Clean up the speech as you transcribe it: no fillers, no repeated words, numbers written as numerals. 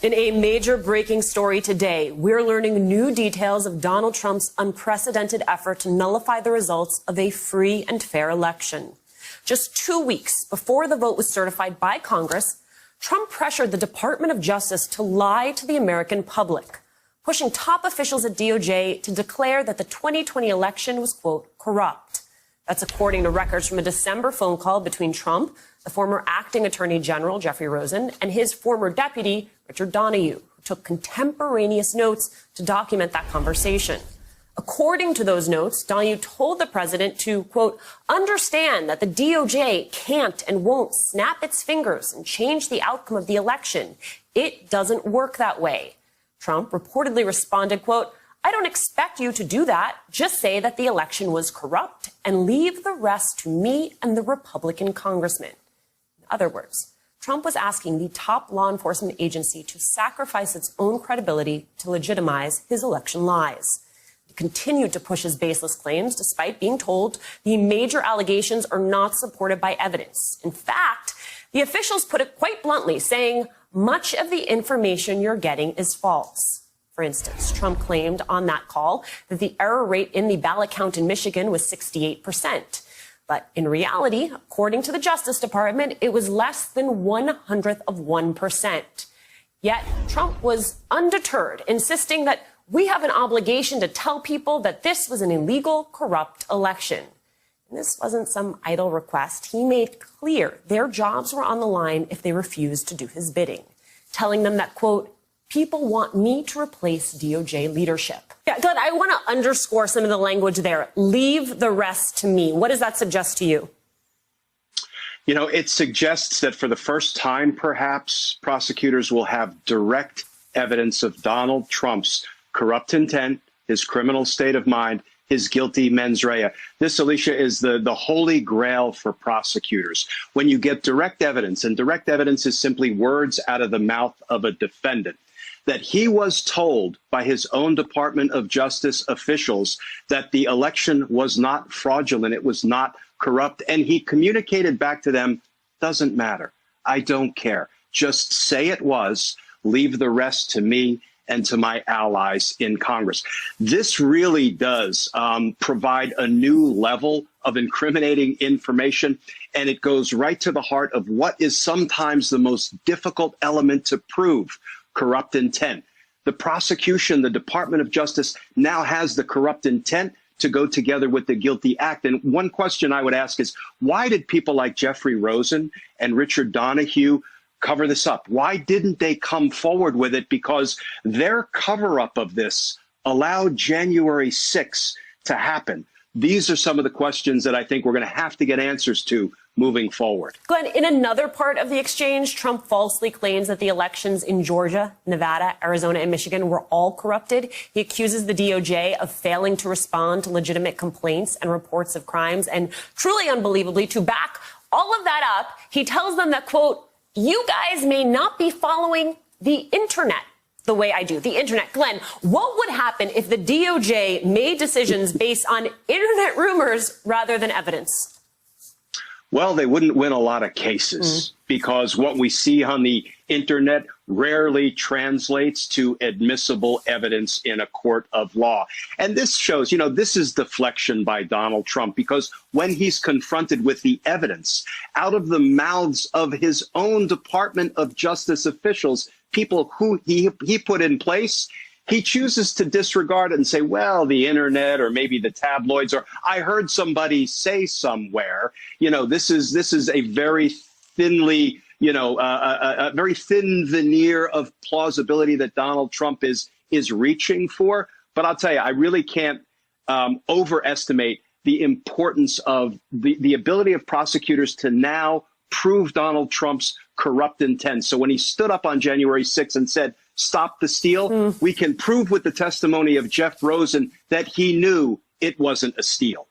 In a major breaking story today, we're learning new details of Donald Trump's unprecedented effort to nullify the results of a free and fair election. Just 2 weeks before the vote was certified by Congress, Trump pressured the Department of Justice to lie to the American public, pushing top officials at DOJ to declare that the 2020 election was, quote, corrupt. That's according to records from a December phone call between Trump, the former acting attorney general, Jeffrey Rosen, and his former deputy, Richard Donahue, who took contemporaneous notes to document that conversation. According to those notes, Donahue told the president to, quote, understand that the DOJ can't and won't snap its fingers and change the outcome of the election. It doesn't work that way. Trump reportedly responded, quote, I don't expect you to do that. Just say that the election was corrupt and leave the rest to me and the Republican congressman. In other words, Trump was asking the top law enforcement agency to sacrifice its own credibility to legitimize his election lies. He continued to push his baseless claims despite being told the major allegations are not supported by evidence. In fact, the officials put it quite bluntly, saying much of the information you're getting is false. For instance, Trump claimed on that call that the error rate in the ballot count in Michigan was 68%. But in reality, according to the Justice Department, it was less than 1/100%. Yet Trump was undeterred, insisting that we have an obligation to tell people that this was an illegal, corrupt election. And this wasn't some idle request. He made clear their jobs were on the line if they refused to do his bidding, telling them that, quote, people want me to replace DOJ leadership. Yeah, Glenn, I want to underscore some of the language there. Leave the rest to me. What does that suggest to you? You know, it suggests that for the first time, perhaps, prosecutors will have direct evidence of Donald Trump's corrupt intent, his criminal state of mind, his guilty mens rea. This, Alicia, is the holy grail for prosecutors. When you get direct evidence, and direct evidence is simply words out of the mouth of a defendant, that he was told by his own Department of Justice officials that the election was not fraudulent, it was not corrupt, and he communicated back to them, doesn't matter, I don't care, just say it was, leave the rest to me and to my allies in Congress. This really does provide a new level of incriminating information, and it goes right to the heart of what is sometimes the most difficult element to prove: corrupt intent. The prosecution, the Department of Justice, now has the corrupt intent to go together with the guilty act. And one question I would ask is, why did people like Jeffrey Rosen and Richard Donahue cover this up? Why didn't they come forward with it? Because their cover-up of this allowed January 6th to happen. These are some of the questions that I think we're going to have to get answers to moving forward. Glenn, in another part of the exchange, Trump falsely claims that the elections in Georgia, Nevada, Arizona, and Michigan were all corrupted. He accuses the DOJ of failing to respond to legitimate complaints and reports of crimes. And truly unbelievably, to back all of that up, he tells them that, quote, you guys may not be following the internet the way I do. The internet. Glenn, what would happen if the DOJ made decisions based on internet rumors rather than evidence? Well, they wouldn't win a lot of cases because what we see on the internet rarely translates to admissible evidence in a court of law. And this shows, you know, this is deflection by Donald Trump, because when he's confronted with the evidence out of the mouths of his own Department of Justice officials, people who he put in place, he chooses to disregard it and say, well, the internet or maybe the tabloids, or I heard somebody say somewhere. You know, this is a very thinly, you know, a very thin veneer of plausibility that Donald Trump is reaching for. But I'll tell you, I really can't overestimate the importance of the ability of prosecutors to now prove Donald Trump's corrupt intent. So when he stood up on January 6th and said, stop the steal, we can prove with the testimony of Jeff Rosen that he knew it wasn't a steal.